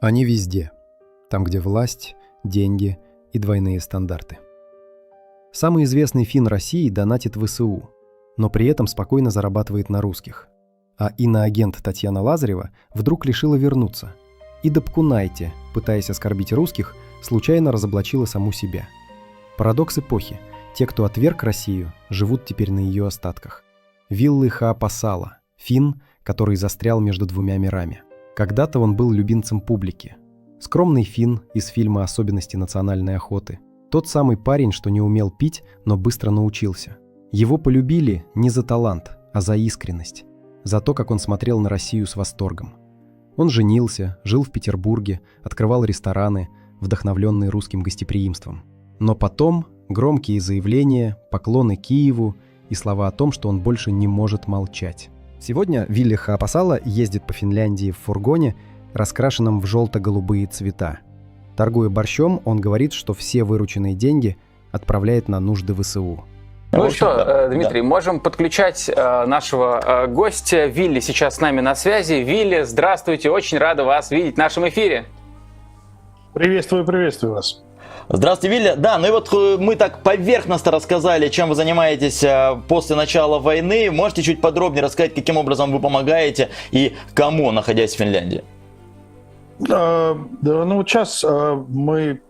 Они везде. Там, где власть, деньги и двойные стандарты. Самый известный финн России донатит в ВСУ, но при этом спокойно зарабатывает на русских. А иноагент Татьяна Лазарева вдруг решила вернуться. И Дапкунайте, пытаясь оскорбить русских, случайно разоблачила саму себя. Парадокс эпохи. Те, кто отверг Россию, живут теперь на ее остатках. Виллы Хаапасала, финн, который застрял между двумя мирами. Когда-то он был любимцем публики. Скромный финн из фильма «Особенности национальной охоты». Тот самый парень, что не умел пить, но быстро научился. Его полюбили не за талант, а за искренность. За то, как он смотрел на Россию с восторгом. Он женился, жил в Петербурге, открывал рестораны, вдохновленные русским гостеприимством. Но потом громкие заявления, поклоны Киеву и слова о том, что он больше не может молчать. Сегодня Вилли Хаапасала ездит по Финляндии в фургоне, раскрашенном в желто-голубые цвета. Торгуя борщом, он говорит, что все вырученные деньги отправляет на нужды ВСУ. Ну что, Дмитрий, можем подключать нашего гостя. Вилли сейчас с нами на связи. Вилли, здравствуйте, очень рада вас видеть в нашем эфире. Приветствую вас. Здравствуйте, Вилли. Да, ну и вот мы так поверхностно рассказали, чем вы занимаетесь после начала войны. Можете чуть подробнее рассказать, каким образом вы помогаете и кому, находясь в Финляндии? Ну, сейчас мы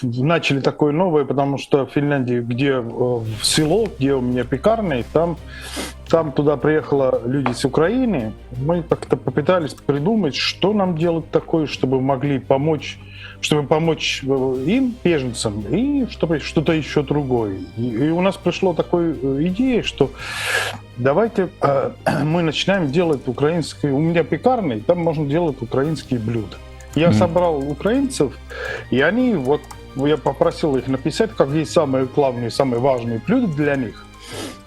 начали такое новое, потому что в Финляндии, где в село, где у меня пекарня, там туда приехало люди с Украины. Мы как-то попытались придумать, что нам делать такое, чтобы могли помочь, им, беженцам, и чтобы что-то еще другое. И у нас пришла такая идея, что давайте мы начинаем делать украинские... У меня пекарня, там можно делать украинские блюда. Я собрал украинцев, и я попросил их написать, какие самые главные, самые важные блюда для них.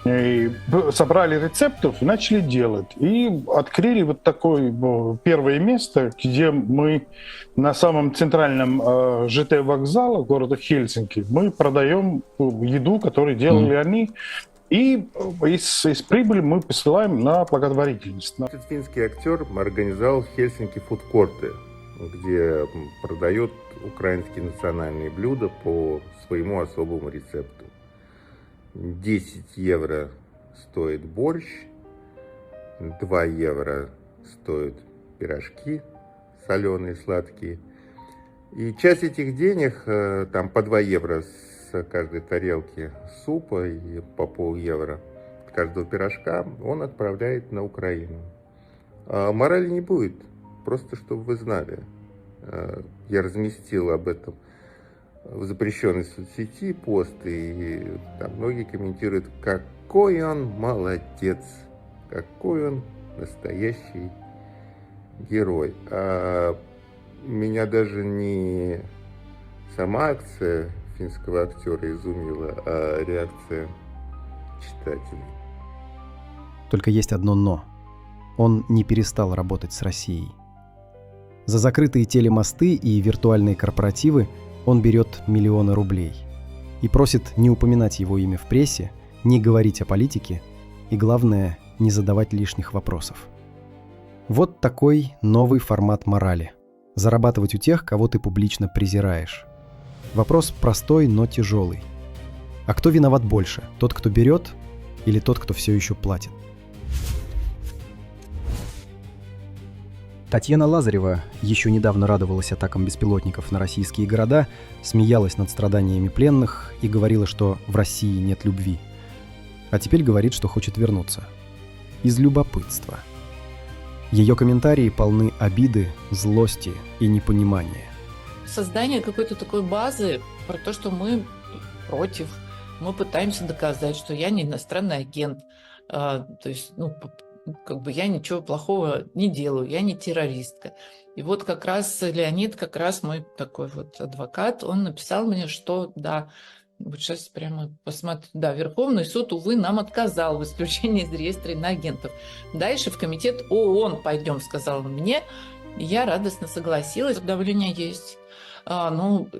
И собрали рецептов и начали делать. И открыли вот такое первое место, где мы на самом центральном ЖТ вокзале города Хельсинки мы продаем еду, которую делали они. И из прибыли мы посылаем на благотворительность. Финский актер организовал в Хельсинки фудкорты, где продает украинские национальные блюда по своему особому рецепту. 10 евро стоит борщ, 2 евро стоят пирожки соленые, сладкие. И часть этих денег, там по 2 евро с каждой тарелки супа и по пол-евро с каждого пирожка, он отправляет на Украину. Морали не будет. Просто чтобы вы знали, я разместил об этом в запрещенной соцсети пост, и там многие комментируют, какой он молодец, какой он настоящий герой. А меня даже не сама акция финского актера изумила, а реакция читателей. Только есть одно «но». Он не перестал работать с Россией. За закрытые телемосты и виртуальные корпоративы он берет миллионы рублей и просит не упоминать его имя в прессе, не говорить о политике и, главное, не задавать лишних вопросов. Вот такой новый формат морали. Зарабатывать у тех, кого ты публично презираешь. Вопрос простой, но тяжелый. А кто виноват больше? Тот, кто берет, или тот, кто все еще платит? Татьяна Лазарева еще недавно радовалась атакам беспилотников на российские города, смеялась над страданиями пленных и говорила, что в России нет любви. А теперь говорит, что хочет вернуться. Из любопытства. Ее комментарии полны обиды, злости и непонимания. Создание какой-то такой базы про то, что мы против, мы пытаемся доказать, что я не иностранный агент, то есть, я ничего плохого не делаю, я не террористка. И вот как раз Леонид, как раз мой такой вот адвокат, он написал мне, что да, вот сейчас прямо посмотрю, да, Верховный суд, увы, нам отказал в исключении из реестра иноагентов. Дальше в комитет ООН пойдем, сказал он мне, и я радостно согласилась, давление есть.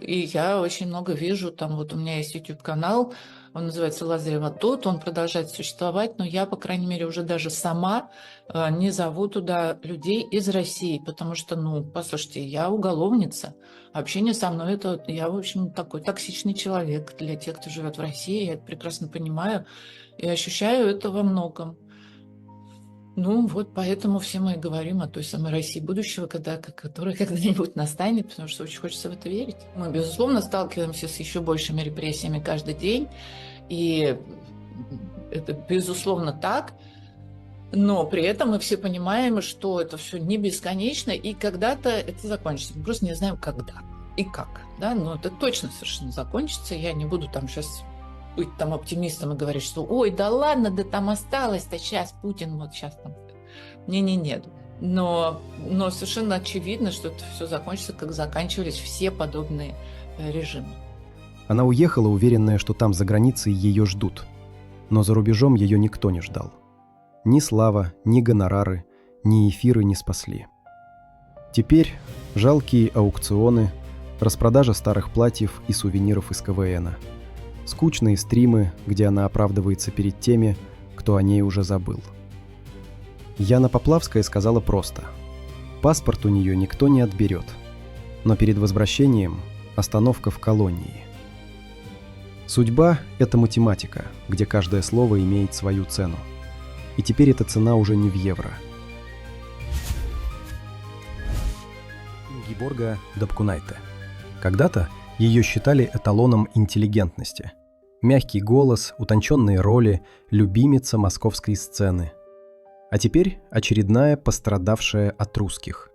И я очень много вижу, там вот у меня есть YouTube-канал, Он называется Лазарева тут, он продолжает существовать, но я, по крайней мере, уже даже сама не зову туда людей из России, потому что, ну, послушайте, я уголовница. Общение со мной это я, в общем, такой токсичный человек для тех, кто живет в России. Я это прекрасно понимаю и ощущаю это во многом. Ну, вот поэтому все мы и говорим о той самой России будущего, которая когда-нибудь настанет, потому что очень хочется в это верить. Мы, безусловно, сталкиваемся с еще большими репрессиями каждый день, и это, безусловно, так, но при этом мы все понимаем, что это все не бесконечно, и когда-то это закончится. Мы просто не знаем, когда и как. Да? Но это точно совершенно закончится. Я не буду там сейчас быть там оптимистом и говорить, что ой, да ладно, да там осталось-то сейчас Путин, вот сейчас там. Не-не-нет. Но совершенно очевидно, что это все закончится, как заканчивались все подобные режимы. Она уехала, уверенная, что там за границей ее ждут. Но за рубежом ее никто не ждал. Ни слава, ни гонорары, ни эфиры не спасли. Теперь жалкие аукционы, распродажа старых платьев и сувениров из КВНа. Скучные стримы, где она оправдывается перед теми, кто о ней уже забыл. Яна Поплавская сказала просто. Паспорт у нее никто не отберет. Но перед возвращением остановка в колонии. Судьба – это математика, где каждое слово имеет свою цену. И теперь эта цена уже не в евро. Ингиборга Дапкунайте. Когда-то ее считали эталоном интеллигентности. Мягкий голос, утонченные роли, любимица московской сцены. А теперь очередная пострадавшая от русских.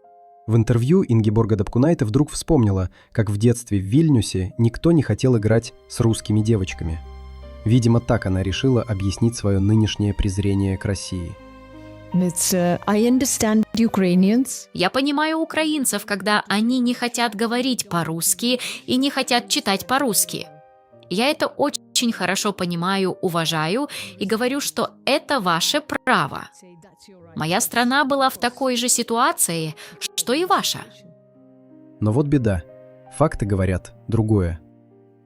В интервью Ингиборга Дапкунайте вдруг вспомнила, как в детстве в Вильнюсе никто не хотел играть с русскими девочками. Видимо, так она решила объяснить свое нынешнее презрение к России. I understand Ukrainians. Я понимаю украинцев, когда они не хотят говорить по-русски и не хотят читать по-русски. Я это очень хорошо понимаю, уважаю и говорю, что это ваше право. Моя страна была в такой же ситуации, что и ваша. Но вот беда. Факты говорят другое.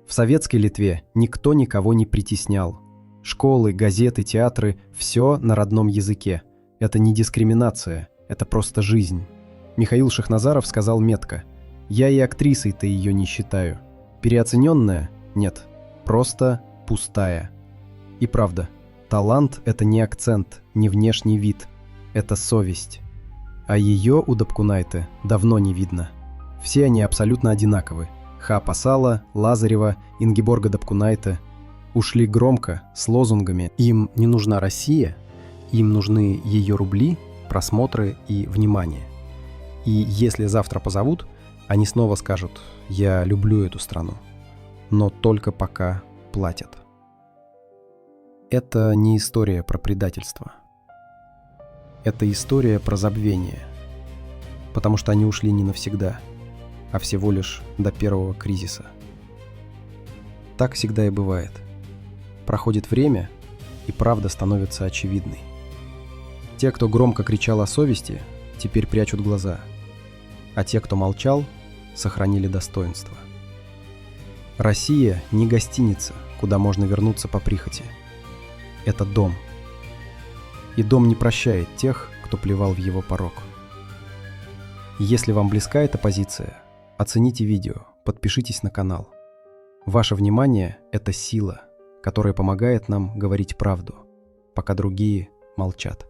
В советской Литве никто никого не притеснял. Школы, газеты, театры – все на родном языке. Это не дискриминация, это просто жизнь. Михаил Шахназаров сказал метко: «Я и актрисой-то ее не считаю. Переоцененная? Нет. Просто пустая». И правда, талант – это не акцент, не внешний вид. Это совесть. А ее у Дапкунайте давно не видно. Все они абсолютно одинаковы. Хапа Сала, Лазарева, Ингиборга Дапкунайте ушли громко, с лозунгами «Им не нужна Россия», им нужны ее рубли, просмотры и внимание. И если завтра позовут, они снова скажут: «Я люблю эту страну». Но только пока платят. Это не история про предательство. Это история про забвение. Потому что они ушли не навсегда, а всего лишь до первого кризиса. Так всегда и бывает. Проходит время, и правда становится очевидной. Те, кто громко кричал о совести, теперь прячут глаза, а те, кто молчал, сохранили достоинство. Россия не гостиница, куда можно вернуться по прихоти. Это дом. И дом не прощает тех, кто плевал в его порог. Если вам близка эта позиция, оцените видео, подпишитесь на канал. Ваше внимание – это сила, которая помогает нам говорить правду, пока другие молчат.